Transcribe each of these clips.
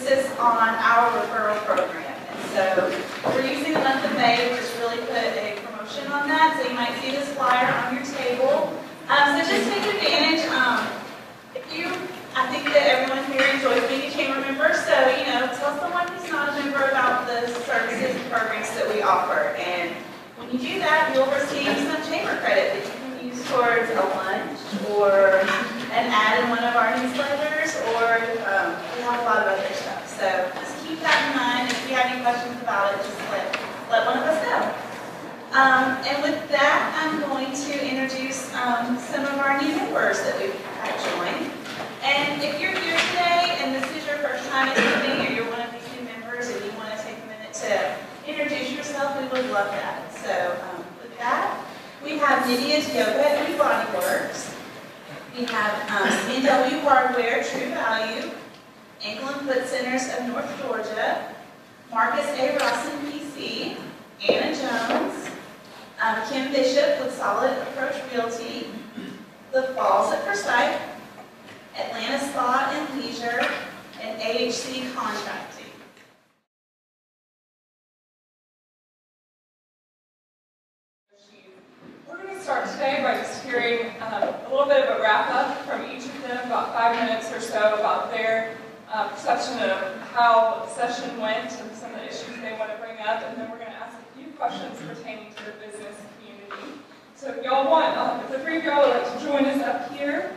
emphasis on our referral program. And so we're using the month of May to just really put a promotion on that. So you might see this flyer on your table. So just take advantage. I think that everyone here enjoys being a chamber member. So, tell someone who's not a member about the services and programs that we offer. And when you do that, you'll receive some chamber credit that you can use towards a lunch or an ad in one of our newsletters, or we have a lot of other stuff. So just keep that in mind. If you have any questions about it, just let one of us know. And with that, I'm going to introduce some of our new members that we've had join. And if you're here today and this is your first time attending, or you're one of these new members and you want to take a minute to introduce yourself, we would love that. So with that, we have Nydia's Yoga and Body Works. We have NW Hardware, True Value, Ankle and Foot Centers of North Georgia, Marcus A. Rossin, PC, Anna Jones, Kim Bishop with Solid Approach Realty, The Falls at Forsyth, Atlanta Spa and Leisure, and AHC Contracting. We're going to start today by just hearing a little bit of a wrap-up from each of them, about 5 minutes or so, about their perception of how the session went and some of the issues they want to bring up, and then we're going to ask a few questions pertaining to the business community. So if y'all want, if the three of y'all would like to join us up here,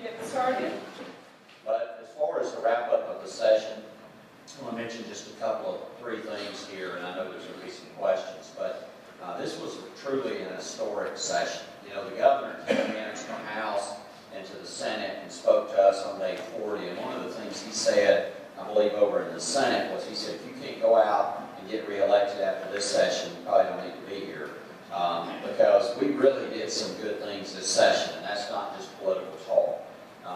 get started. But as far as the wrap-up of the session, I want to mention just three things here, and I know there's going to be some questions, but this was truly an historic session. The governor came in to the House and to the Senate and spoke to us on day 40, and one of the things he said, I believe over in the Senate, was he said, if you can't go out and get reelected after this session, you probably don't need to be here. Because we really did some good things this session, and that's not just political talk.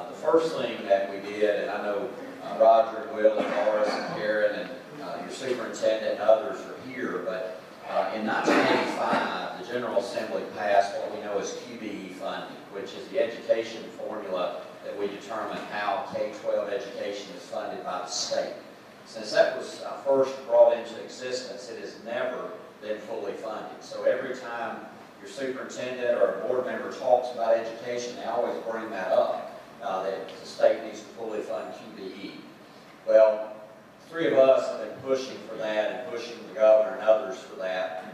The first thing that we did, and I know Roger, Will, and Morris, and Karen, and your superintendent and others are here, but in 1985, the General Assembly passed what we know as QBE funding, which is the education formula that we determine how K-12 education is funded by the state. Since that was first brought into existence, it has never been fully funded. So every time your superintendent or a board member talks about education, they always bring that up. That the state needs to fully fund QBE. Well, three of us have been pushing for that and pushing the governor and others for that.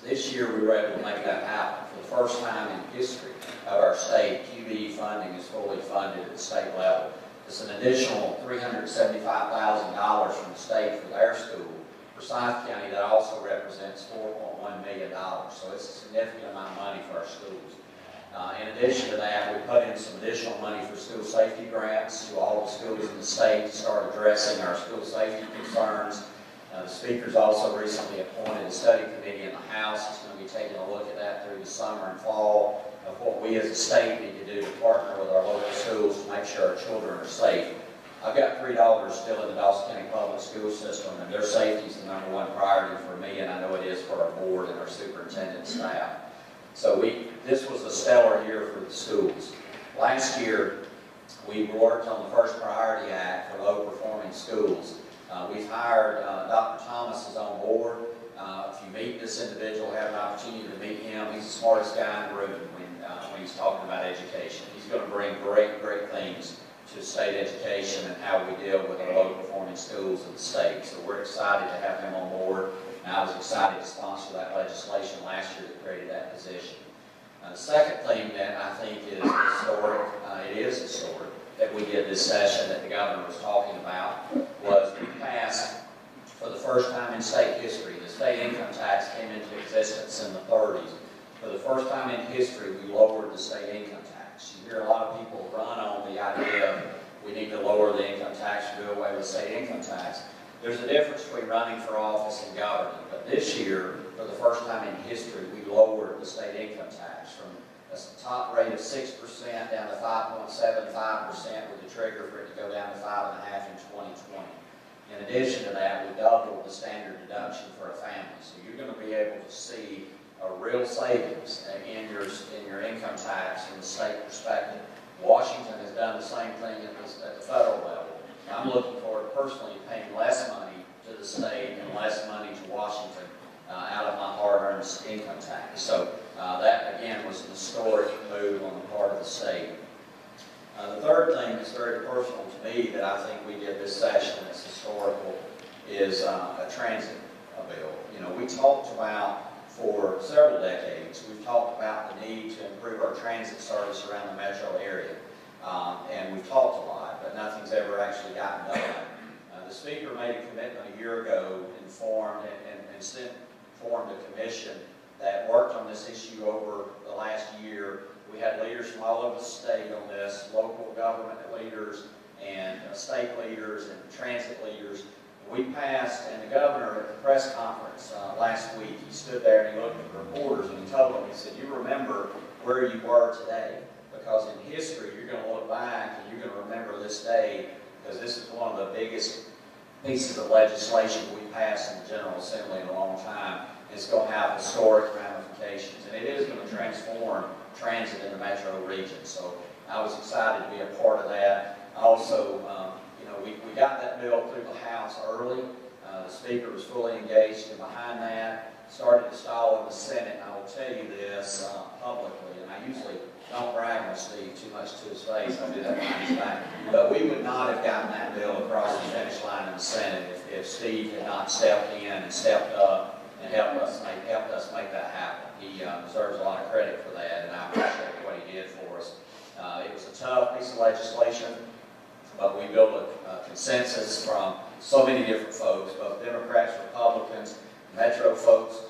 This year we were able to make that happen. For the first time in history of our state, QBE funding is fully funded at the state level. It's an additional $375,000 from the state for their school. Forsyth County, that also represents $4.1 million. So it's a significant amount of money for our schools. In addition to that, we put in some additional money for school safety grants to all the schools in the state to start addressing our school safety concerns. The Speaker's also recently appointed a study committee in the House. It's going to be taking a look at that through the summer and fall of what we as a state need to do to partner with our local schools to make sure our children are safe. I've got three daughters still in the Dawson County public school system, and their safety is the #1 priority for me, and I know it is for our board and our superintendent staff. So this was a stellar year for the schools. Last year, we worked on the First Priority Act for low-performing schools. We've hired, Dr. Thomas is on board. If you meet this individual, have an opportunity to meet him. He's the smartest guy in the room when he's talking about education. He's going to bring great things to state education and how we deal with our low-performing schools in the state. So we're excited to have him on board. And I was excited to sponsor that legislation last year that created that position. The second thing that I think is historic, that we did this session that the governor was talking about, was we passed, for the first time in state history, the state income tax came into existence in the 30s. For the first time in history, we lowered the state income tax. You hear a lot of people run on the idea of we need to lower the income tax or do away with state income tax. There's a difference between running for office and governing, but this year, for the first time in history, we lowered the state income tax from a top rate of 6% down to 5.75% with the trigger for it to go down to 5.5% in 2020. In addition to that, we doubled the standard deduction for a family, so you're going to be able to see a real savings in your income tax from the state perspective. Washington has done the same thing at the federal level. I'm looking forward I think we did this session that's historical is a transit bill. You know, we talked about for several decades, we've talked about the need to improve our transit service around the metro area. And we've talked a lot, but nothing's ever actually gotten done. The Speaker made a commitment a year ago and formed a commission that worked on this issue over the last year. We had leaders from all over the state on this, local government leaders and state leaders and transit leaders. We passed, and the governor at the press conference last week, he stood there and he looked at the reporters and he told them, he said, you remember where you were today, because in history you're going to look back and you're going to remember this day, because this is one of the biggest pieces of legislation we passed in the General Assembly in a long time. It's going to have historic ramifications, and it is going to transform transit in the metro region. So I was excited to be a part of that. Also, we got that bill through the House early. The Speaker was fully engaged and behind that. Started to stall in the Senate, and I will tell you this publicly, and I usually don't brag on Steve too much to his face. I do that behind his back. But we would not have gotten that bill across the finish line in the Senate if Steve had not stepped in and stepped up and helped us make that happen. He deserves a lot of credit for that, and I appreciate what he did for us. It was a tough piece of legislation, but we built a consensus from so many different folks, both Democrats, Republicans, Metro folks,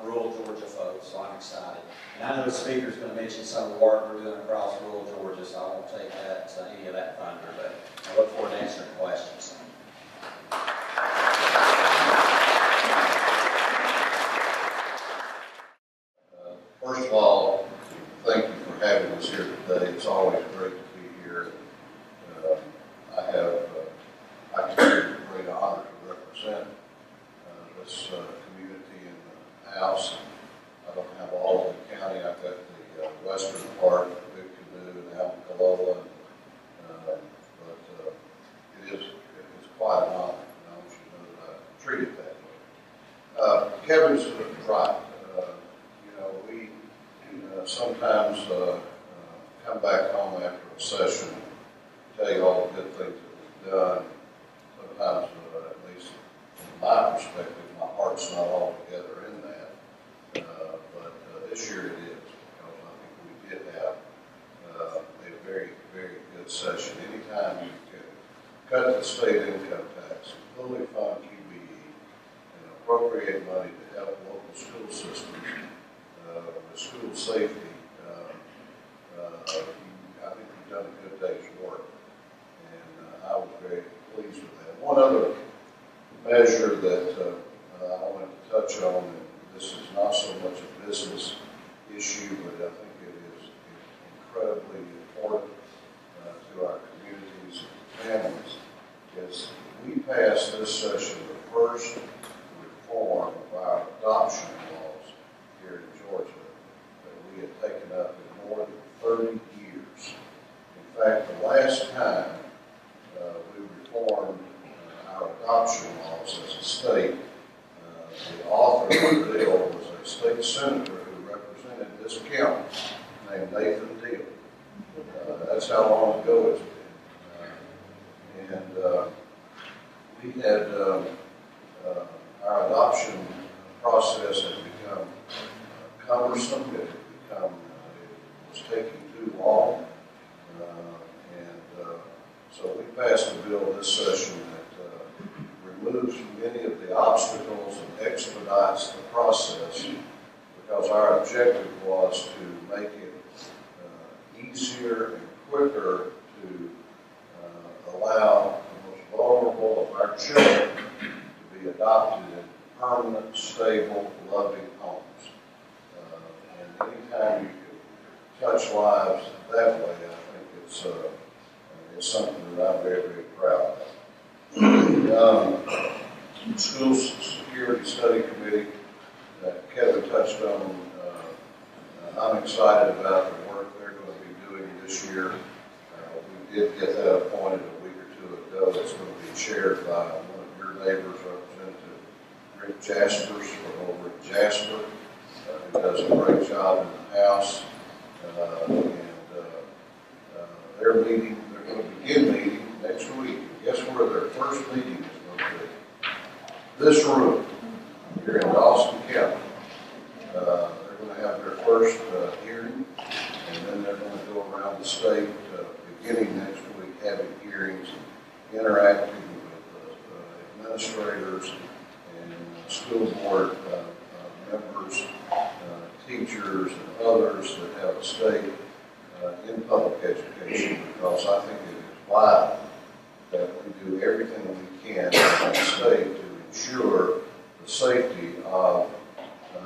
rural Georgia folks, so I'm excited. And I know the Speaker's going to mention some of the work we're doing across rural Georgia, so I won't take any of that thunder, but I look forward to answering questions. First of all, thank you for having us here today. It's always great to be here. I consider it a great honor to represent this community in the House. I don't have all of the county. I've got the western part, Big Canoe and Alcalola, but it's quite an honor, and I want you to know that I treat it that way. Kevin's right. We sometimes come back home after a session, tell you all the good things that we've done. Sometimes, at least from my perspective, my heart's not all together in that. But this year it is, because I think we did have a very, very good session. Anytime you can cut the state income tax, fully fund QBE, and appropriate money to help local school systems with school safety, I think you've done a good day's work, and I was very pleased with that. One other measure that I wanted to touch on, and this is not so much a business issue, but I think it is incredibly important to our communities and families, is we passed this session the first reform of our adoption laws here in Georgia that we had taken up in more than 30 years. In fact, the last time we reformed our adoption laws as a state, the author of the bill was a state senator who represented this county named Nathan Deal. That's how long ago it's been. And we had our adoption process had become cumbersome. It was taking too long. So we passed a bill this session that removes many of the obstacles and expedites the process, because our objective was to make it easier and quicker to allow the most vulnerable of our children to be adopted in permanent, stable, loving homes. And anytime you can touch lives that way, I think it's something that I'm very, very proud of. School Security Study Committee that Kevin touched on, I'm excited about the work they're going to be doing this year. We did get that appointed a week or two ago. It's going to be chaired by one of your neighbors, Representative Rick Jaspers from over in Jasper, who does a great job in the House. They're going to begin meeting next week. Guess where their first meeting is going to be. This room, here in Dawson County. They're going to have their first hearing, and then they're going to go around the state beginning next week, having hearings, interacting with administrators and school board members, teachers, and others that have a stake in public education, because I think it is vital that we do everything we can in the state to ensure the safety of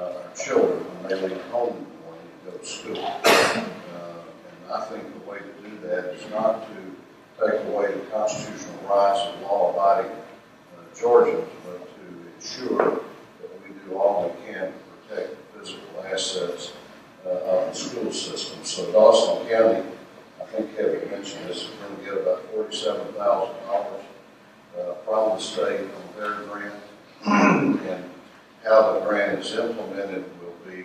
our children when they leave home in the morning to go to school. And I think the way to do that is not to take away the constitutional rights of law-abiding Georgians, but to ensure that we do all we can to protect the physical assets of the school system. So Dawson County, I think Kevin mentioned this, is going to get about $47,000 from the state on their grant. And how the grant is implemented will be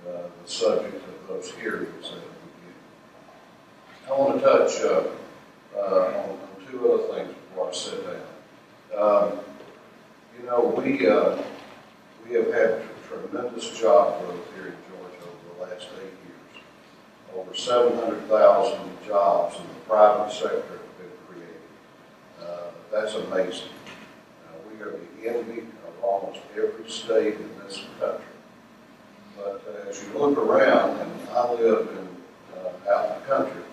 the subject of those hearings that we get. I want to touch on two other things before I sit down. You know, we have had tremendous job growth here in Georgia over the last 8 years. Over 700,000 jobs in the private sector have been created. That's amazing. We are the envy of almost every state in this country. But as you look around, and I live out in the country,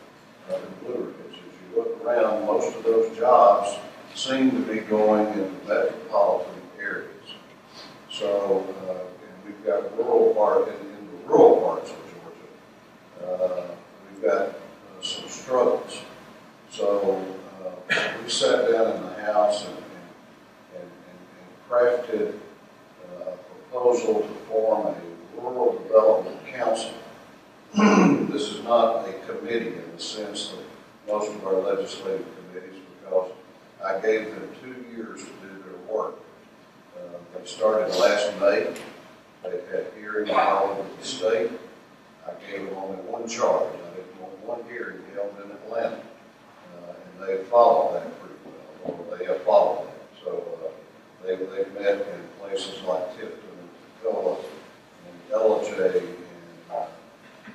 in Blue Ridge, as you look around, most of those jobs seem to be going into metropolitan areas. So, and we've got rural in the rural parts of Georgia, we've got some struggles. So we sat down in the House and crafted a proposal to form a rural development council. This is not a committee in the sense that most of our legislative committees, because I gave them 2 years to do their work. They started last May. They've had hearings all over the state. I gave them only one charge. I didn't want one hearing held in Atlanta. And they followed that pretty well, or they have followed that. So they've met in places like Tipton and Tacoma and LJ and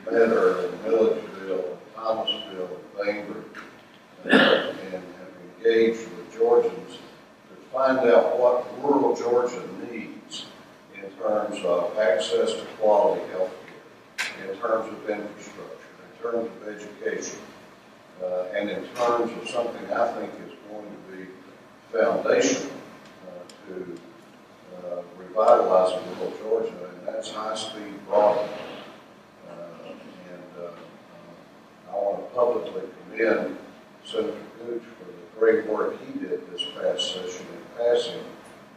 Mentor and Milledgeville and Thomasville and Bainbridge, and have engaged with Georgians to find out what rural Georgia needs in terms of access to quality health care, in terms of infrastructure, in terms of education, and in terms of something I think is going to be foundational to revitalizing rural Georgia, and that's high-speed broadband. I want to publicly commend Senator Gooch for the great work he did this past session in passing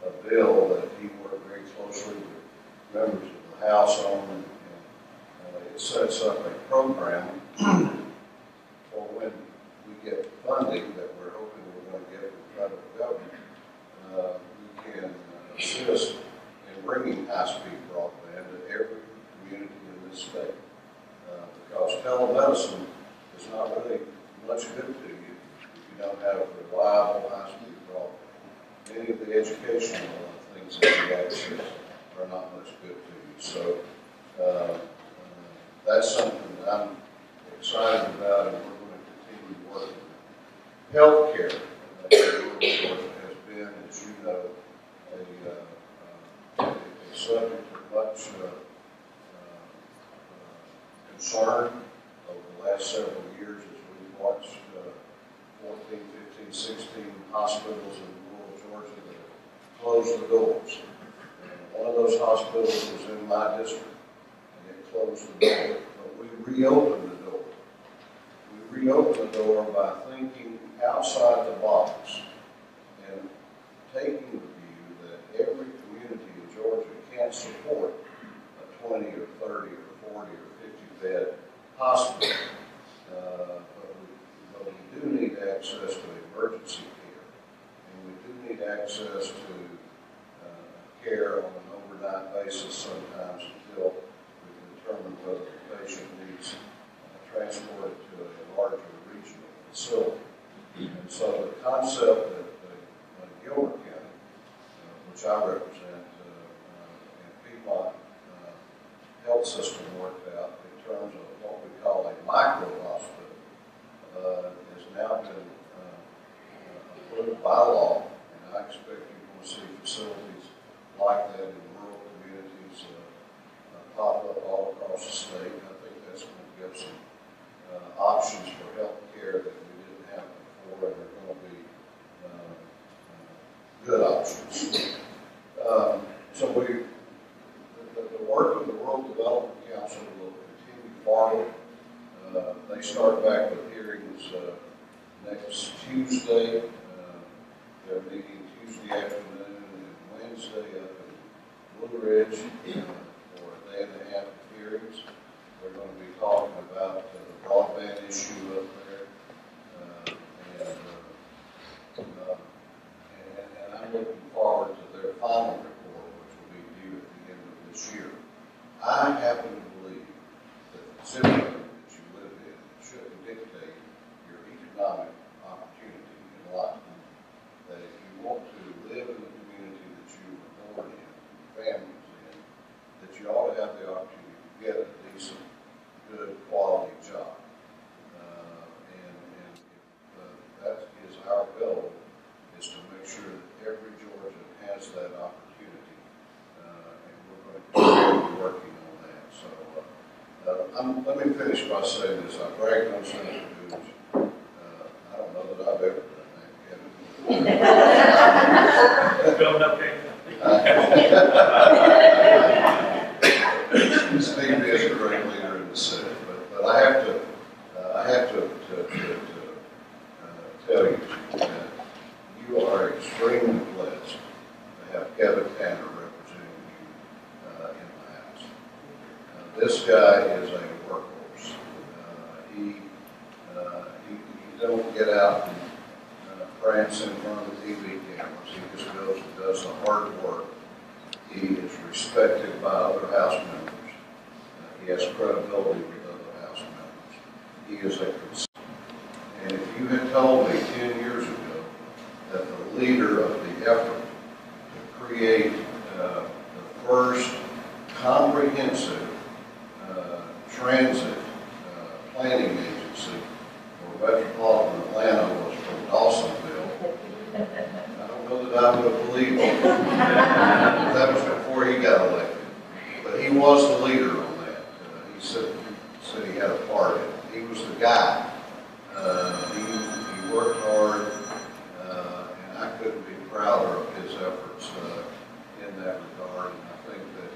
a bill that he worked very closely with members of the House on, and it sets up a program for when we get funding that we're hoping we're going to get from the federal government, we can assist in bringing high-speed broadband to every community in this state. Because telemedicine is not really much good to you if you don't have reliable high-speed broadband. Many of the educational things that you access are not much good to you. So that's something that I'm excited about, and we're going to continue working. Healthcare has been, as you know, a subject of much concern over the last several years as we've watched 14, 15, 16 hospitals in rural Georgia that have closed the doors. And one of those hospitals was in my district, and it closed the door. But we reopened the door. We reopened the door by thinking outside the box and taking the view that every community in Georgia can't support a 20 or 30 or 40 or 50 bed hospital. But we do need access to emergency care, and we do need access to care on an overnight basis sometimes until we can determine whether the patient needs transported to a larger regional facility. And so the concept that which I represent, and Piedmont health system worked out in terms of what we call a micro hospital, has now been approved by law, and I expect you're going to see facilities like that in rural communities pop up all across the state. I think that's going to give some options for health care that we didn't have before, and they're going to be good options. So the work of the Rural Development Council will continue forward. They start back with hearings next Tuesday. They're meeting Tuesday afternoon and Wednesday up in Blue Ridge for a day and a half of hearings. They're going to be talking about the broadband issue up there. And I'm looking forward to their final report, which will be due at the end of this year. I happen to believe that the zip code that you live in shouldn't dictate your economic opportunity in life. That if you want to live in the community that you were born in, families in, that you ought to have the opportunity to get a decent, good, quality job. And that is our goal, is to make sure that every Georgian has that opportunity. And we're going to continue working on that. So let me finish by saying this. I bragged on Senator Gooch. I don't know that I've ever done that, Kevin. Building up here. Steve is a great leader in the Senate, but I have to tell you that you are extremely blessed to have Kevin Tanner representing you in the House. This guy is a workhorse. He don't get out and prance in front of the TV cameras. He just goes and does the hard work. He is respected by other House members. He has credibility with other House members. He is a consultant. And if you had told me 10 years ago that the leader of the effort to create the first comprehensive transit planning agency for metropolitan Atlanta was from Dawsonville, I don't know that I would have believed it. That was before he got elected. But he was the leader on that. He said he had a part in it. He was the guy. He worked hard, and I couldn't be prouder of his efforts in that regard. And I think that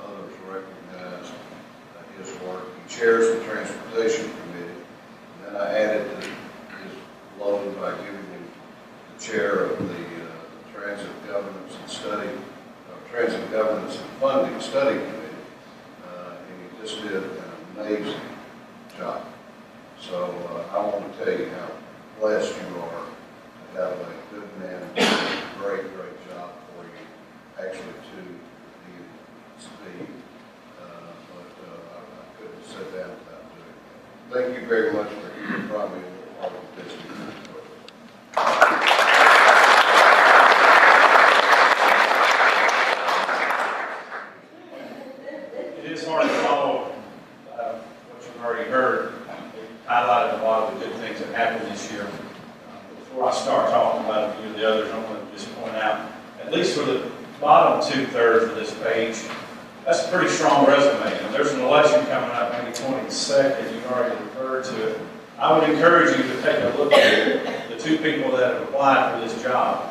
others recognize his work. He chairs the Transportation Committee, and then I added to his load by giving him the chair of the Transit Governance and Funding Study Committee, and he just did an amazing job. So I want to tell you how blessed you are to have a good man doing a great job for you. Actually, to the speed, but I couldn't sit down without doing that. Thank you very much for hearing from me and all of this. It is hard to follow what you've already heard. You highlighted a lot of the good things that happened this year. Before I start talking about a few of the others, I want to just point out, at least for the bottom 2/3 of this page, that's a pretty strong resume. And there's an election coming up, maybe 22nd. You've already referred to it. I would encourage you to take a look at the two people that have applied for this job.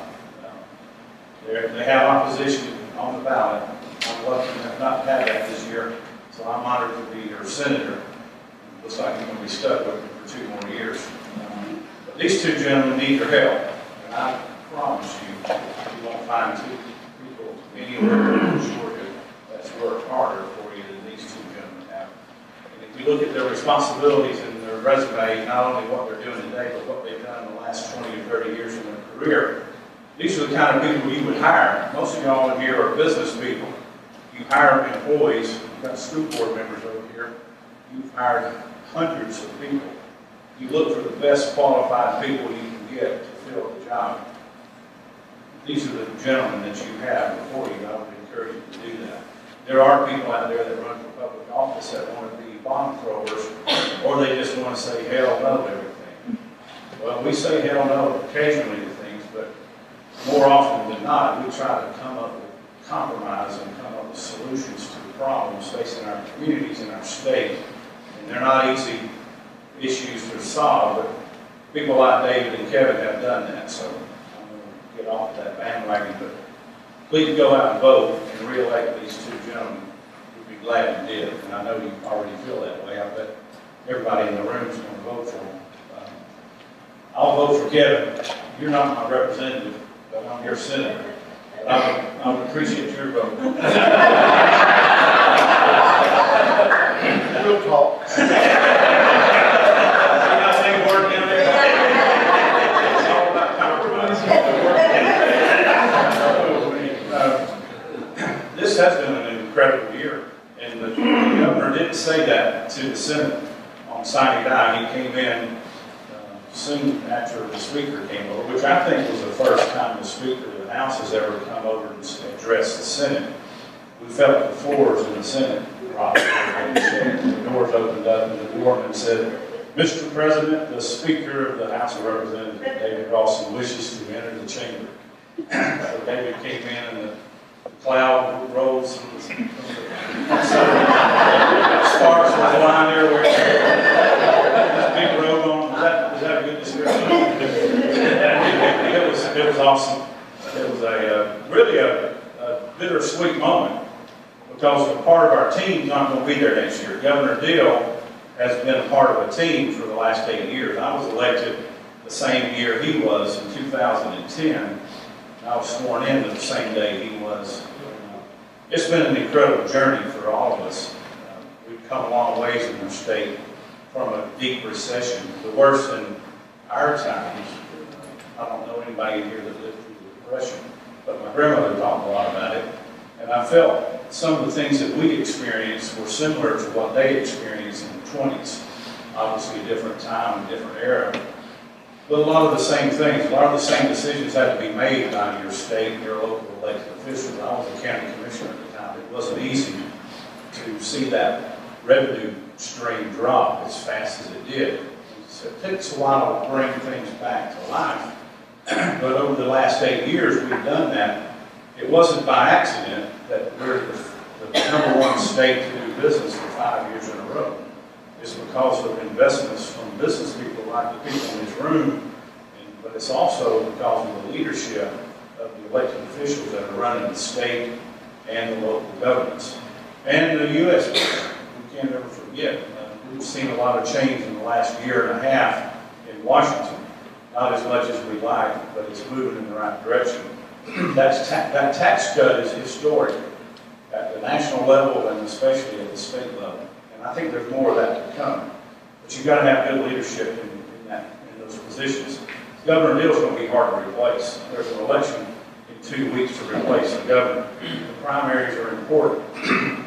They have opposition on the ballot. I'm lucky to not have that this year, so I'm honored to be your senator. Looks like you're going to be stuck with me for 2 more years. But these two gentlemen need your help, and I promise you, you won't find 2 people anywhere in Georgia that's worked harder for you than these 2 gentlemen have. And if you look at their responsibilities and their resume, not only what they're doing today, but what they've done in the last 20 or 30 years in their career, these are the kind of people you would hire. Most of y'all in here are business people. You hire employees. You've got school board members over here. You've hired hundreds of people. You look for the best qualified people you can get to fill the job. these are the gentlemen that you have before you. I would encourage you to do that. There are people out there that run for public office that want to be bomb throwers, or they just want to say hell no to everything. Well, we say hell no occasionally to things, but more often than not, we try to come up with compromise and come up with solutions to the problems facing our communities and our state. And they're not easy issues to solve, but people like David and Kevin have done that, so I'm going to get off that bandwagon. But please go out and vote and re-elect these two gentlemen. We'd be glad you did, and I know you already feel that way. I bet everybody in the room is going to vote for them. I'll vote for Kevin. You're not my representative, but I'm your senator. But I would appreciate your vote. Real talk. See how things work down there? It's all about compromise. This has been an incredible year, and the governor didn't say that to the Senate on signing day. He came in soon after the speaker came over, which I think was the first time the speaker of the House has ever come over and addressed the Senate. We felt the floors in the Senate rock. The doors opened up and the doorman said, "Mr. President, the Speaker of the House of Representatives, David Rawson, wishes to enter the chamber." So David came in and the cloud rose from the sparks were flying everywhere. Big robe on. Was that a good description? It was awesome. It was really a bittersweet moment because a part of our team's not going to be there next year. Governor Deal has been a part of a team for the last 8 years. I was elected the same year he was in 2010. I was sworn in the same day he was. It's been an incredible journey for all of us. We've come a long ways in our state from a deep recession, the worst in our times. I don't know anybody here that lived through the Depression, but my grandmother talked a lot about it, and I felt some of the things that we experienced were similar to what they experienced in the 20s. Obviously a different time, a different era, but a lot of the same things, a lot of the same decisions had to be made by your state, your local elected officials. I was a county commissioner at the time. It wasn't easy to see that revenue stream drop as fast as it did. So it takes a while to bring things back to life. But over the last 8 years, we've done that. It wasn't by accident that we're the #1 state to do business for 5 years in a row. It's because of investments from business people like the people in this room, but it's also because of the leadership of the elected officials that are running the state and the local governments. And the U.S. government. We can't ever forget. We've seen a lot of change in the last year and a half in Washington. Not as much as we like, but it's moving in the right direction. That tax cut is historic at the national level and especially at the state level. And I think there's more of that to come. But you've got to have good leadership in those positions. Governor Deal's going to be hard to replace. There's an election in 2 weeks to replace the governor. The primaries are important.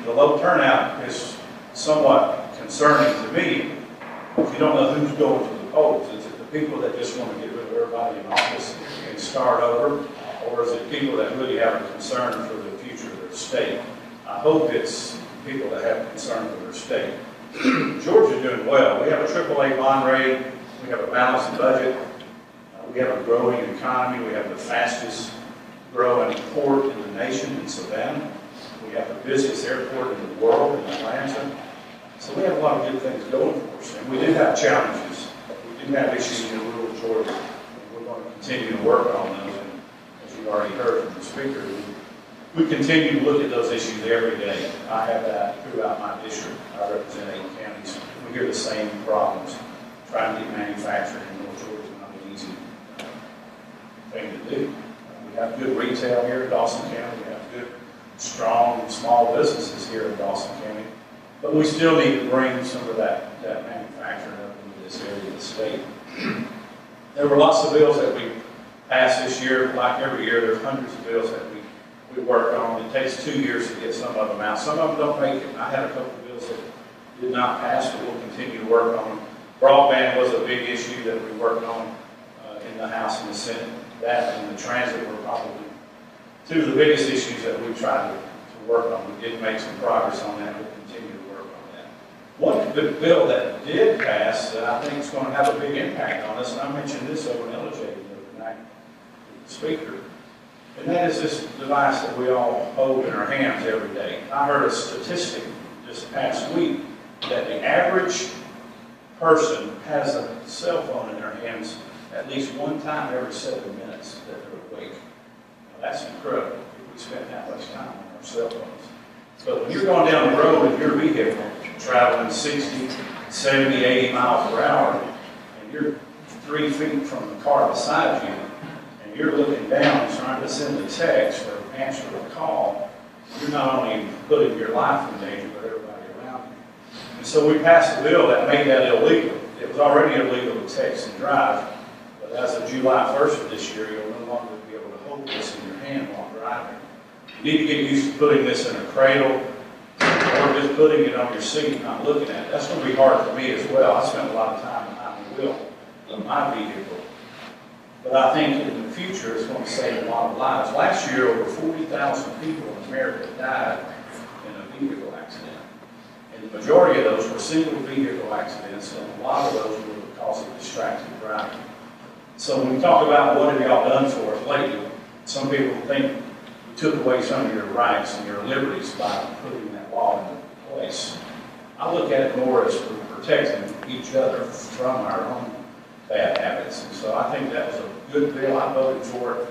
The low turnout is somewhat concerning to me. If you don't know who's going to the polls, is it the people that just want to get rid of everybody in office and start over, or is it people that really have a concern for the future of their state? I hope it's people that have concern for their state. Georgia's doing well. We have a AAA bond rating. We have a balanced budget. We have a growing economy. We have the fastest growing port in the nation in Savannah. We have the busiest airport in the world in Atlanta. So we have a lot of good things going for us. And we do have challenges. We do have issues in rural Georgia. And we're going to continue to work on those. And as you've already heard from the speaker, we continue to look at those issues every day. I have that throughout my district. I represent 8 counties. We hear the same problems. Trying to get manufacturing in North Georgia is not an easy thing to do. We have good retail here in Dawson County. We have good, strong, small businesses here in Dawson County. But we still need to bring some of that manufacturing up into this area of the state. There were lots of bills that we passed this year. Like every year, there's hundreds of bills that we worked on. It takes 2 years to get some of them out. Some of them don't make it. I had a couple of bills that did not pass, but we'll continue to work on them. Broadband was a big issue that we worked on in the House and the Senate. that and the transit were probably two of the biggest issues that we tried to work on. We did make some progress on that. We'll continue to work on that. One good bill that did pass that I think is going to have a big impact on us, and I mentioned this over in LJ the other night with the speaker, and that is this device that we all hold in our hands every day. I heard a statistic this past week that the average person has a cell phone in their hands at least one time every 7 minutes that they're awake. Now, that's incredible. We spend that much time on our cell phones. But when you're going down the road with your vehicle, traveling 60, 70, 80 miles per hour, and you're 3 feet from the car beside you, and you're looking down and trying to send a text or answer a call, you're not only putting your life in danger, but everybody around you. And so we passed a bill that made that illegal. It was already illegal to text and drive, but as of July 1st of this year, you'll no longer be able to hold this in your hand while driving. You need to get used to putting this in a cradle or just putting it on your seat and not looking at it. That's going to be hard for me as well. I spend a lot of time behind the wheel of my vehicle. But I think in the future, it's going to save a lot of lives. Last year, over 40,000 people in America died in a vehicle accident. And the majority of those were single vehicle accidents, and a lot of those were because of distracted driving. So when we talk about what have y'all done for us lately, some people think we took away some of your rights and your liberties by putting that law into place. I look at it more as we're protecting each other from our own bad habits. And so I think that was a good bill. I voted for it.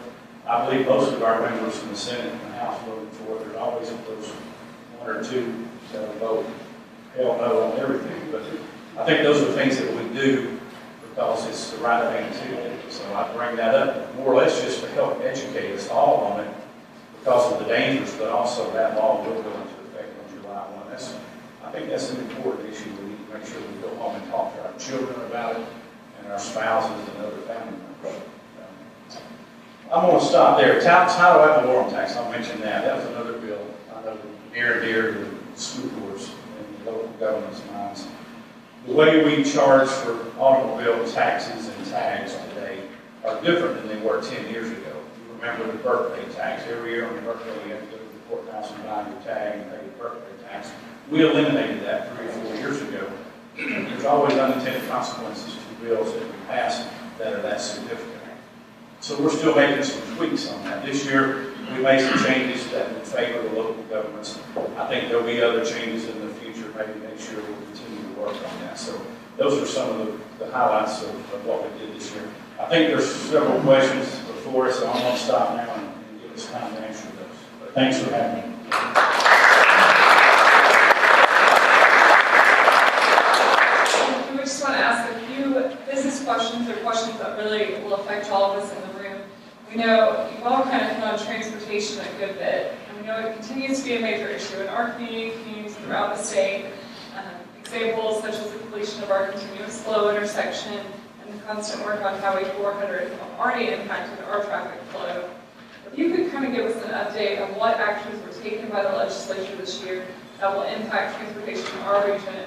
I believe most of our members in the Senate and the House voted for it. There's always those one or two that vote hell no on everything. But I think those are things that we do because it's the right thing to do. So I bring that up more or less just to help educate us all on it because of the dangers, but also that law will go into effect on July 1. I think that's an important issue. We need to make sure we go home and talk to our children about it and our spouses and other family members. I'm going to stop there. Title ad valorem tax, I'll mention that. That was another bill I know near and dear to school boards and local governments' minds. The way we charge for automobile taxes and tags today are different than they were 10 years ago. You remember the birthday tax. Every year on your birthday, you have to go to the courthouse and buy your tag and pay your birthday tax. We eliminated that 3 or 4 years ago. There's always unintended consequences to bills that we pass that are that significant. So we're still making some tweaks on that. This year, we made some changes that would favor the local governments. I think there'll be other changes in the future, maybe next year we'll continue to work on that. So those are some of the highlights of what we did this year. I think there's several questions before us, so I'm going to stop now and give us time to answer those. But thanks for having me. We just want to ask a few business questions or questions that really will affect all of us in the room. We know you've all kind of hit on transportation a good bit, and we know it continues to be a major issue in our community, communities throughout the state. Examples such as the completion of our continuous flow intersection and the constant work on Highway 400 have already impacted our traffic flow. If you could kind of give us an update on what actions were taken by the legislature this year that will impact transportation in our region.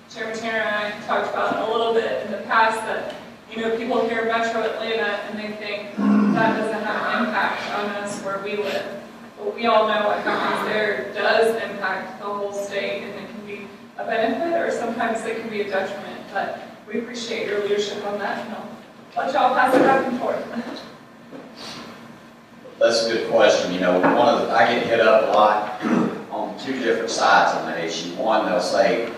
Chairman Tanner and I talked about a little bit in the past that, people hear Metro Atlanta and they think that doesn't have an impact on us where we live. But we all know what happens there does impact the whole state, and it can be a benefit or sometimes it can be a detriment. But we appreciate your leadership on that, and I'll let y'all pass it back and forth. That's a good question. I get hit up a lot on two different sides on that issue. One, they'll say,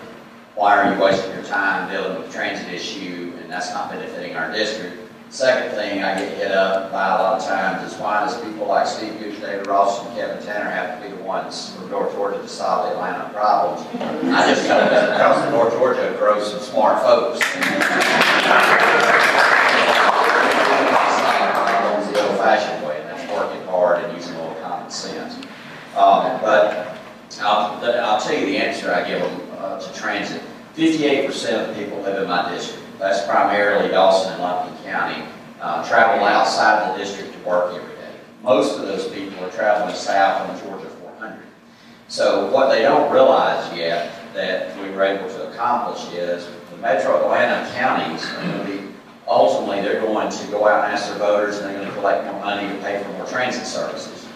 why are you wasting your time dealing with the transit issue, and that's not benefiting our district. Second thing I get hit up by a lot of times is why does people like Steve Gooch, David Ross, and Kevin Tanner have to be the ones from North Georgia to solve the Atlanta problems? I just tell them that because North Georgia grows some smart folks. The old-fashioned way, and that's working hard and using a little common sense. But I'll tell you the answer I give them to transit. 58% of the people live in my district. That's primarily Dawson and Lumpkin County. Travel outside of the district to work every day. Most of those people are traveling south on Georgia 400. So what they don't realize yet that we were able to accomplish is the metro Atlanta counties are going to be ultimately, they're going to go out and ask their voters, and they're going to collect more money to pay for more transit services.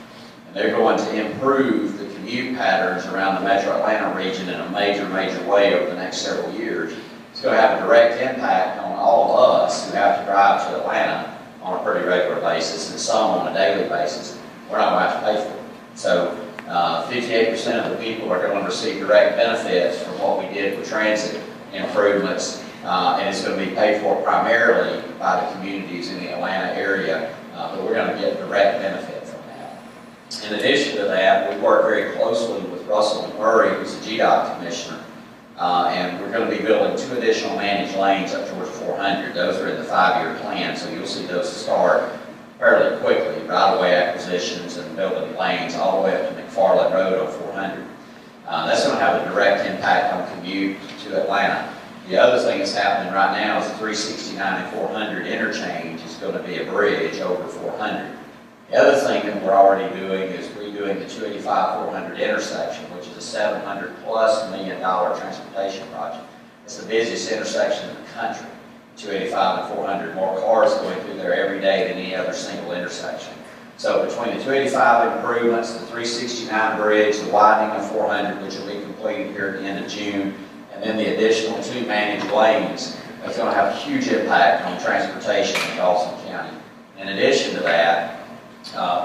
And they're going to improve the commute patterns around the metro Atlanta region in a major, major way over the next several years. It's going to have a direct impact on all of us who have to drive to Atlanta on a pretty regular basis, and some on a daily basis. We're not going to have to pay for it. So 58% of the people are going to receive direct benefits from what we did with transit improvements, and it's going to be paid for primarily by the communities in the Atlanta area, but we're going to get direct benefit from that. In addition to that, we work very closely with Russell Murray, who's the GDOT commissioner, and we're going to be building 2 additional managed lanes up towards 400. Those are in the 5-year plan, so you'll see those start fairly quickly, right-of-way acquisitions and building lanes all the way up to McFarland Road on 400. That's going to have a direct impact on commute to Atlanta. The other thing that's happening right now is the 369 and 400 interchange is going to be a bridge over 400. The other thing that we're already doing is redoing the 285-400 intersection, which is a $700+ million transportation project. It's the busiest intersection in the country. 285 and 400, more cars going through there every day than any other single intersection. So between the 285 improvements, the 369 bridge, the widening of 400, which will be completed here at the end of June, and then the additional 2 managed lanes, that's going to have a huge impact on transportation in Dawson County. In addition to that,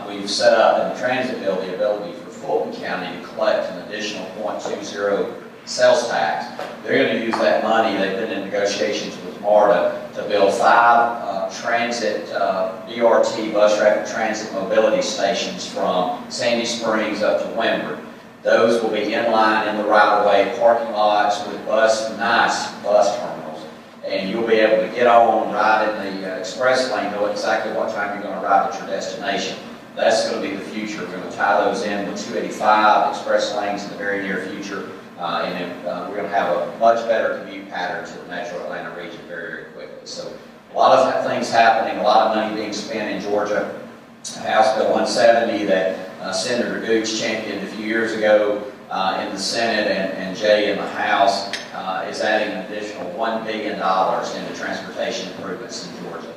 we've set up in the transit bill the ability for Fulton County to collect an additional 0.20 sales tax. They're going to use that money. They've been in negotiations with MARTA to build 5 transit BRT, bus rapid transit mobility stations from Sandy Springs up to Windward. Those will be in line in the right-of-way parking lots with nice bus terminals. And you'll be able to get on, ride in the express lane, know exactly what time you're going to ride at your destination. That's going to be the future. We're going to tie those in with 285 express lanes in the very near future. And then we're going to have a much better commute pattern to the metro Atlanta region very, very quickly. So a lot of things happening, a lot of money being spent in Georgia. House Bill 170 that Senator Gooch championed a few years ago in the Senate and Jay in the House is adding an additional $1 billion into transportation improvements in Georgia.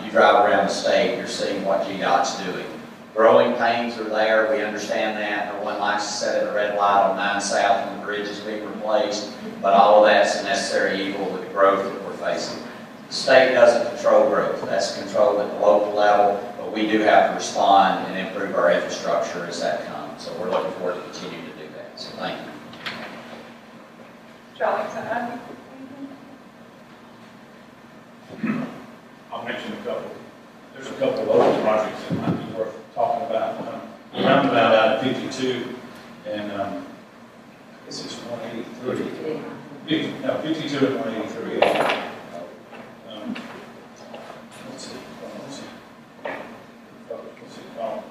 You drive around the state, you're seeing what GDOT's doing. Growing pains are there, we understand that. No one likes to sit at a red light on 9 South when the bridge is being replaced, but all of that's a necessary evil with the growth that we're facing. The state doesn't control growth, that's controlled at the local level, but we do have to respond and improve our infrastructure as that comes. So we're looking forward to continuing to do that. So thank you. Charlie, Senator. I'll mention a couple. There's a couple of local projects that might be worth talking about. Roundabout out of 52, and I guess it's 183. No, 52 and 183. Let's see. What's it called?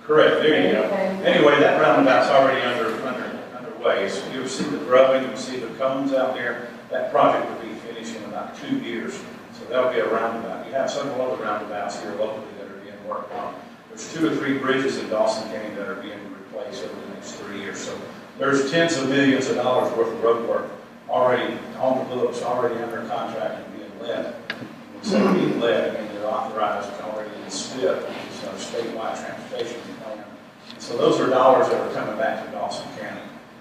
Correct. There you go. Anyway, that roundabout's already underway. So you'll see the grubbing, you'll see the cones out there. That project will be finished in about 2 years. So that'll be a roundabout. You have several other roundabouts here locally that are being worked on. There's 2 or 3 bridges in Dawson County that are being replaced over the next 3 years. So there's tens of millions of dollars worth of road work already on the books, already under contract and being led. When we say being led, I mean they're authorized and already in SPIP, which is our statewide transportation plan. So those are dollars that are coming back to Dawson County.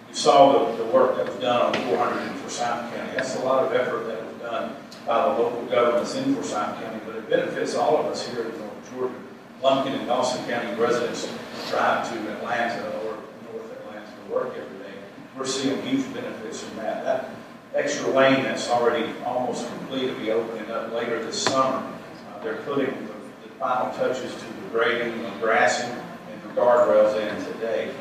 You saw the work that was done on 400 in Forsyth County. That's a lot of effort that was done by the local governments in Forsyth County, but it benefits all of us here in North Georgia. Lumpkin and Dawson County residents drive to Atlanta or North Atlanta to work every day. We're seeing huge benefits from that. That extra lane that's already almost complete will be opening up later this summer. They're putting the final touches to the grading and grassing and the guardrails in today.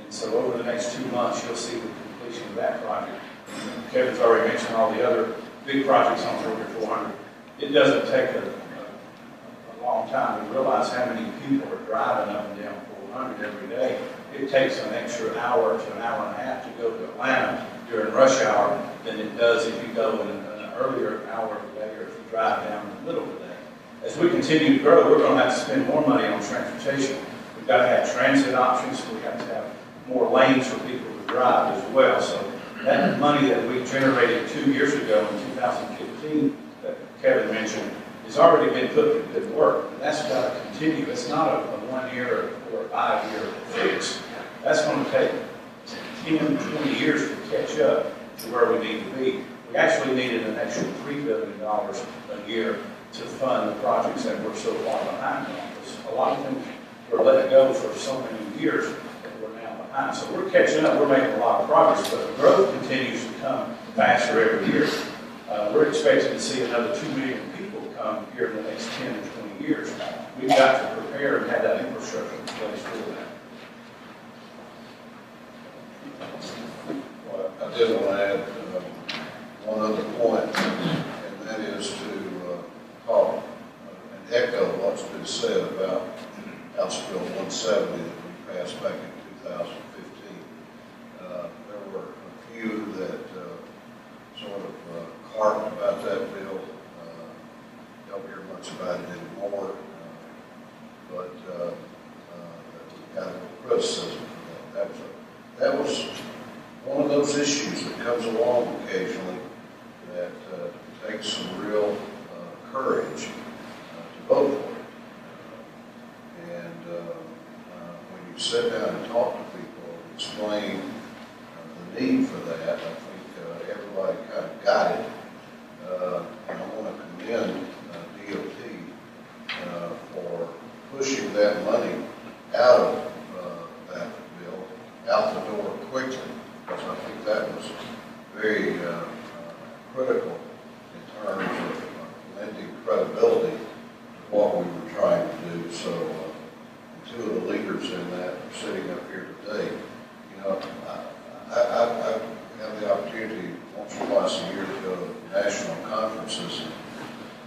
And so over the next 2 months, you'll see the completion of that project. And Kevin's already mentioned all the other big projects on Georgia 400. It doesn't take a long time to realize how many people are driving up and down 400 every day. It takes an extra hour to an hour and a half to go to Atlanta during rush hour than it does if you go in an earlier hour of the day or if you drive down in the middle of the day. As we continue to grow, we're going to have to spend more money on transportation. We've got to have transit options. We have to have more lanes for people to drive as well. So That money that we generated 2 years ago in 2015, that Kevin mentioned, has already been put to good work. And that's got to continue. It's not a 1 year or a 5 year fix. That's going to take 10, 20 years to catch up to where we need to be. We actually needed an extra $3 billion a year to fund the projects that we're so far behind on. A lot of things were let go for so many years that we're now behind. So we're catching up. We're making a lot of progress, but the growth continues to come faster every year. We're expecting to see another 2 million people come here in the next 10 to 20 years. We've got to prepare and have that infrastructure in place for that. Well, I did want to add one other point, and that is to talk and echo what's been said about House Bill 170 that we passed back in 2015. There were a few that sort of carped about that bill. Don't hear much about it anymore, but we got a little criticism for that. That was one of those issues that comes along occasionally that takes some real courage to vote for it. And when you sit down and talk to people and explain the need for that, I think everybody kind of got it. And I want to commend DOT for pushing that money out of that bill, out the door quickly, because I think that was very critical in terms of lending credibility to what we were trying to do. So two of the leaders in that are sitting up here today. You know, I have the opportunity once or twice a year to go to national conferences and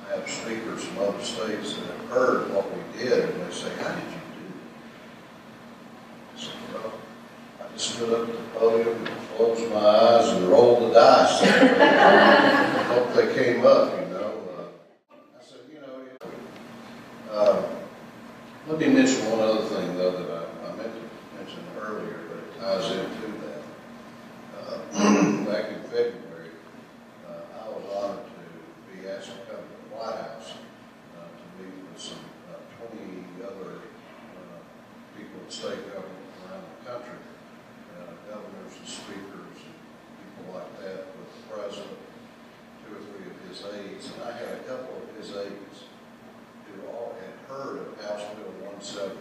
have speakers from other states that have heard what we did, and they say, "How did you do that?" I said, "Well, I just stood up at the podium and closed my eyes and rolled the dice." I hope they came up, you know. I said, you know, let me mention one other thing, though, that I meant to mention earlier, but it ties into that. Back in February, I was honored to be asked to come to the White House to meet with some 20 other people in state government around the country, governors and speakers and people like that, with the president, 2 or 3 of his aides, and I had a couple of his aides who all had heard of House Bill 170.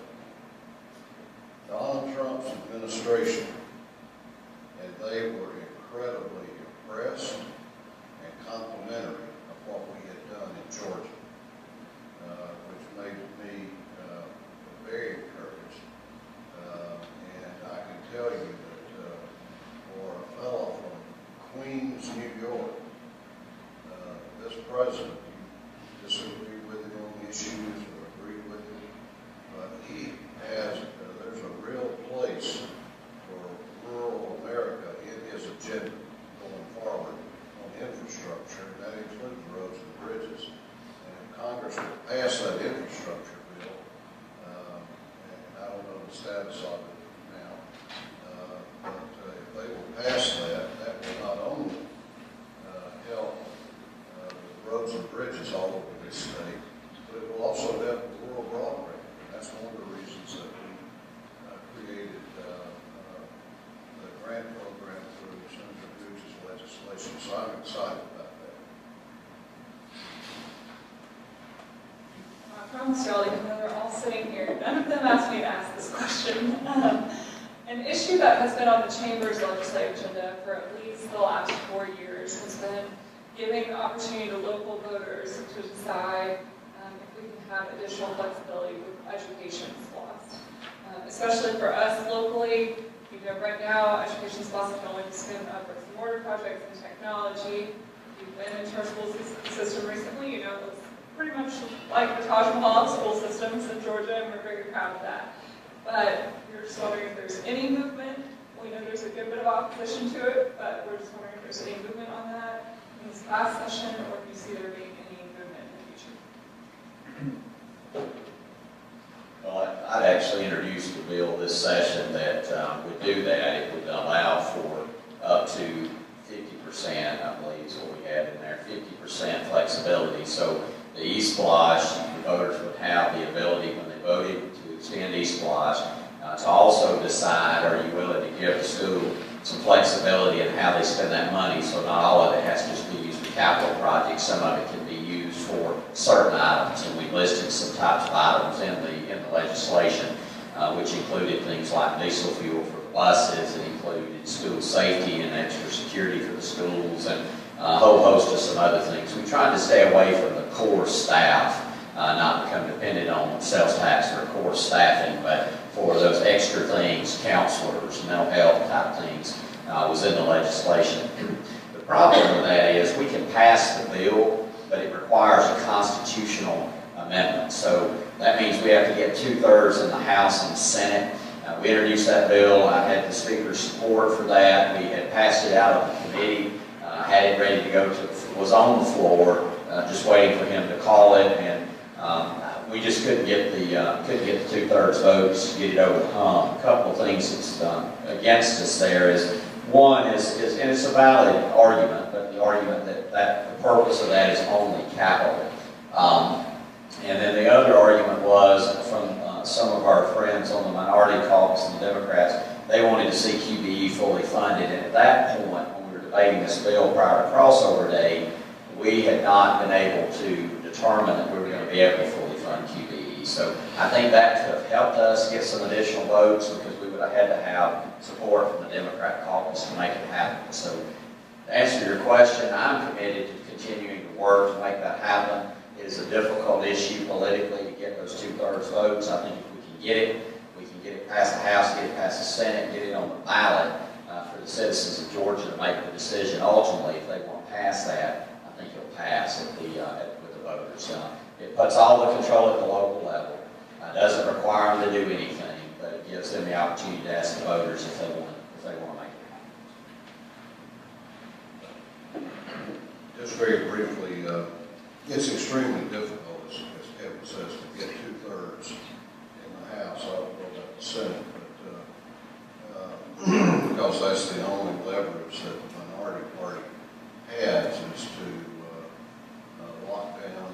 Donald Trump's administration, and they were incredibly impressed and complimentary of what we had done in Georgia, which made me very encouraged. And I can tell you that for a fellow from Queens, New York, this president, you disagree with him on issues or agree with him, but he has, there's a real place for rural America in his agenda going forward on infrastructure, and that includes roads and bridges. And if Congress will pass that infrastructure bill, and I don't know the status of it now, but if they will pass that, that will not only help roads and bridges all over this state, but it will also help the rural broadband. And that's one of the reasons that we created the grant program through Senator Gooch's legislation. So I'm excited about that. I promised y'all, even though they're all sitting here, none of them asked me to ask this question. An issue that has been on the Chamber's legislative agenda for at least the last 4 years has been giving opportunity to local voters to decide if we can have additional flexibility with education slots. Especially for us locally, you know, right now, education slots can only be spent on bricks and mortar projects and technology. If you've been into our school system recently, you know, it's pretty much like the Taj Mahal of school systems in Georgia, and we're very proud of that. But we're just wondering if there's any movement. We know there's a good bit of opposition to it, but we're just wondering if there's any movement on that in this past session, or if you see there being any movement in the future. Well, I'd actually introduced a bill this session that would do that. It would allow for up to 50%, I believe is what we had in there, 50% flexibility. So the e-splosh, the voters would have the ability when they voted to extend e-splosh to also decide, are you willing to give the school some flexibility in how they spend that money, so not all of it has to just be used for capital projects. Some of it can be used for certain items, and we listed some types of items in the legislation, which included things like diesel fuel for the buses. It included school safety and extra security for the schools, and a whole host of some other things. We tried to stay away from the core staff, not become dependent on sales tax for core staffing, but for those extra things, counselors, mental health type things, was in the legislation. The problem with that is we can pass the bill, but it requires a constitutional amendment. So that means we have to get 2/3 in the House and the Senate. We introduced that bill. I had the Speaker's support for that. We had passed it out of the committee, had it ready to go to, was on the floor, just waiting for him to call it, and we just couldn't get the 2/3 votes to get it over the hump. A couple of things that's against us there is, one is, and it's a valid argument, but the argument that the purpose of that is only capital. And then the other argument was from some of our friends on the minority caucus and the Democrats, they wanted to see QBE fully funded, and at that point, when we were debating this bill prior to crossover day, we had not been able to determine that we were going to be able to fully fund QBE. So I think that could have helped us get some additional votes, because we would have had to have support from the Democrat caucus to make it happen. So to answer your question, I'm committed to continuing to work to make that happen. It is a difficult issue politically to get those 2/3 votes. I think if we can get it past the House, get it past the Senate, get it on the ballot for the citizens of Georgia to make the decision. Ultimately, if they want to pass that, I think it'll pass with the voters. It puts all the control at the local level. Doesn't require them to do anything, but it gives them the opportunity to ask the voters if they want to make it happen. Just very briefly, it's extremely difficult, as Kevin says, to get 2/3 in the House. I don't know about the Senate, but because that's the only leverage that the minority party has, is to lock down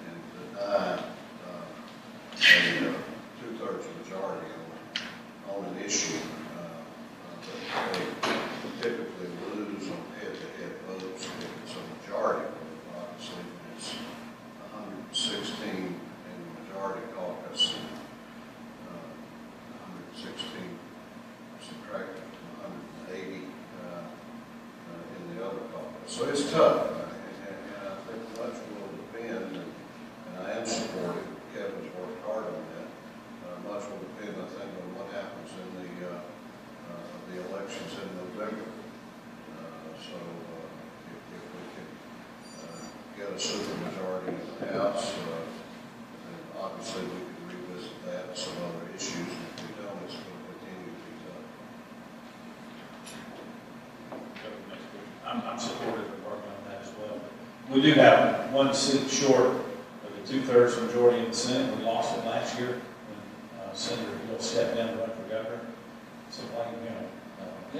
and deny a 2/3 majority on an issue. They typically lose on head-to-head votes if it's a majority vote. Obviously, it's 116 in the majority caucus and 116 subtracted from 180 in the other caucus. So it's tough, and I think much will depend, and I am supportive. Kevin's worked hard on that. Much will depend, I think, on what happens in the elections in November. So if we can get a supermajority in the House, then obviously we can revisit that and some other issues. If we don't, it's going to continue to be tough. I'm supportive of working on that as well. We do have one seat short of the 2/3 majority in the Senate. We lost it last year when Senator Hill stepped down to run for governor. So blame him. We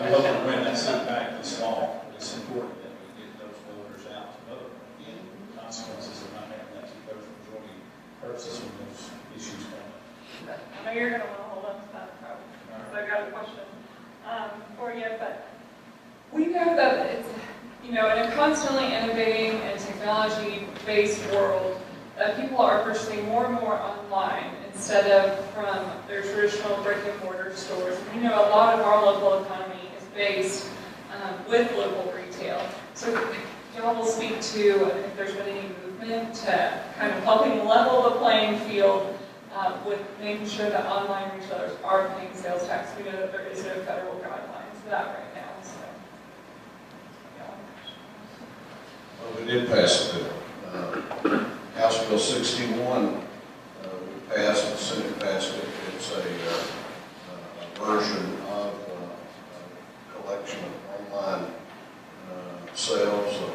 hope to win that seat back this fall. But it's important that we get those voters out to vote. And the consequences of not having that 2/3 majority hurts us when those issues come up. I know you're going to want to hold on to that, probably. So I got a question for you, but we know that it's, in a constantly innovating and technology-based world, that people are purchasing more and more online instead of from their traditional brick-and-mortar stores. And a lot of our local economy is based with local retail. So y'all will speak to if there's been any movement to kind of helping level the playing field with making sure that online retailers are paying sales tax. We know that there is no federal guidelines for that right now. So, Well, we did pass a bill. House Bill 61, we passed, the Senate passed it. It's a version of a collection of online sales or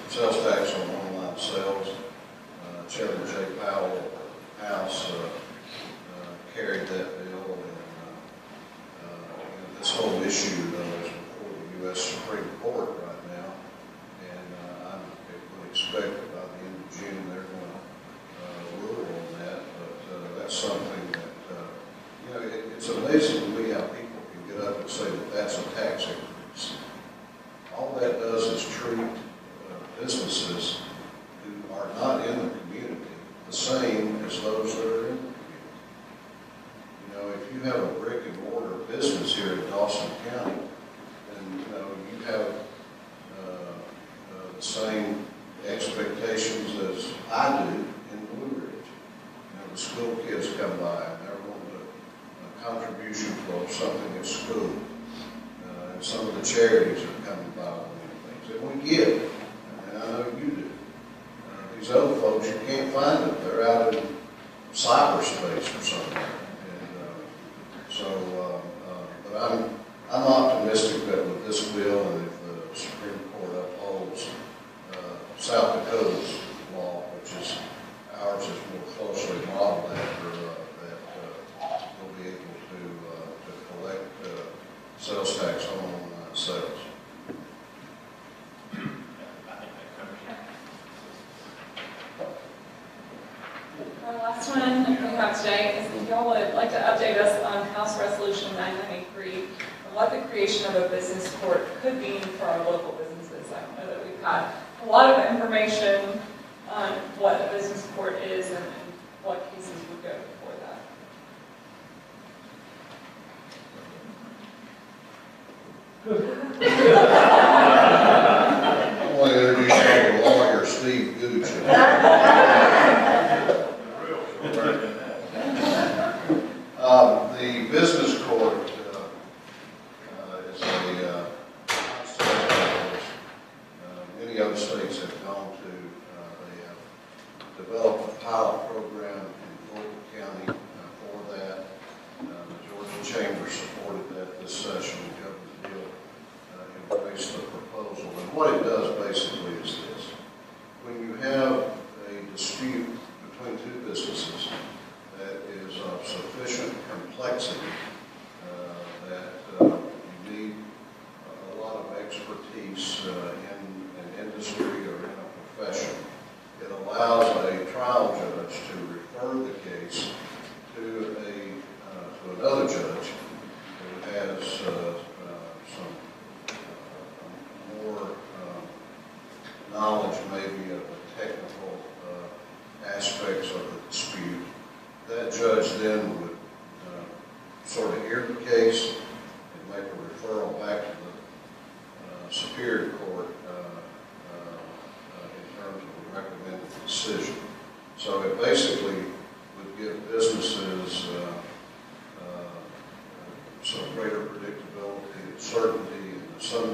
sales tax on online sales. Chairman Jay Powell of the House carried that bill, and this whole issue, though, is it's amazing to me how people can get up and say that that's a tax increase. All that does is treat businesses who are not in the community the same as those that are in the community. You know, if you have a brick and mortar business here in Dawson County, then you know you have the same expectations as I do in Blue Ridge. You know, the school kids come by and they're wanting a contribution for something at school. And some of the charities are coming by with things. And we give, and I know you do. These other folks, you can't find them. They're out in cyberspace or something. But I'm optimistic that with this bill, and if the Supreme Court upholds South Dakota's law, which is ours is more closely modeled after, that we'll be able to collect sales tax on online sales. Our last one we have today is if y'all would like to update us on House Resolution 993 and what the creation of a business court could mean for our local businesses. I know that we've had a lot of information on what a business court is and what cases would go before that. I want to introduce our lawyer, Steve Gooch. The business court is a many other states have gone to. They have developed a pilot program in Fulton County for that. The Georgia Chamber supported that this session. Governor Hill embraced the proposal. And what it does basically is this. When you have a dispute between two businesses that is of sufficient complexity that you need a lot of expertise in an industry or in a profession, it allows a trial judge to refer the case to another judge who has some more knowledge maybe of the technical aspects of the dispute. That judge then would sort of hear the case and make a referral back to the Superior Court in terms of a recommended decision. So it basically would give businesses some greater predictability, certainty, and some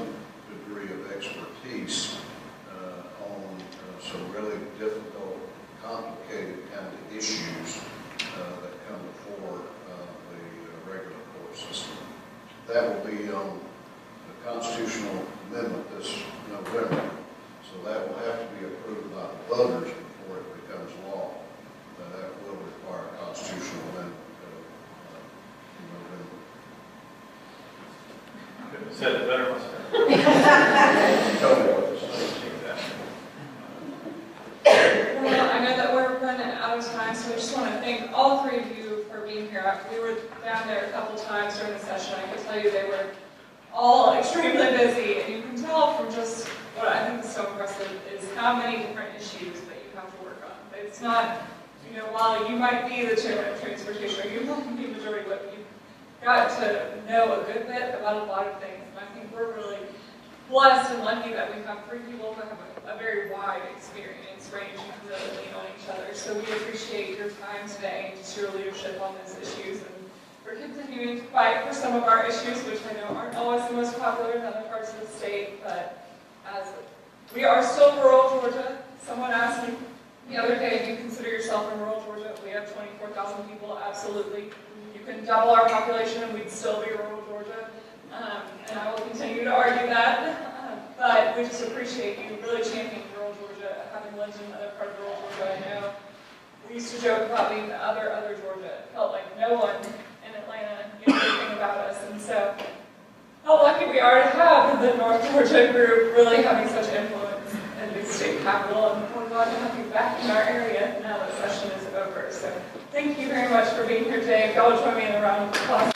degree of expertise on some really difficult, complicated kind of issues that come before the regular court system. That will be on the constitutional amendment this November. So that will have to be approved by the voters before it becomes law. That will require a constitutional amendment in November. Couldn't have said it better myself. Tell me what this is. Well, I know that we're running out of time, so I just want to thank all three of you for being here. We were down there a couple times during the session. I can tell you they were all extremely busy, and you can tell from just what I think is so impressive is how many different issues that you have to work on. It's not, you know, while you might be the chairman of transportation, or you might be majority whip, you've got to know a good bit about a lot of things. And I think we're really blessed and lucky that we have three people who have a very wide experience range and can really lean on each other. So we appreciate your time today and just your leadership on those issues. And we're continuing to fight for some of our issues, which I know aren't always the most popular in other parts of the state, but as we are still rural Georgia. Someone asked me the other day, do you consider yourself in rural Georgia? We have 24,000 people, absolutely. You can double our population and we'd still be rural Georgia. And I will continue to argue that. But we just appreciate you really championing rural Georgia, having lived in another part of rural Georgia. I know we used to joke about being the other Georgia. It felt like no one in Atlanta knew anything about us. And so how lucky we are to have the North Georgia group really having such influence in the state capital, and we're glad to have you back in our area now that session is over. So thank you very much for being here today. If y'all would join me in a round of applause.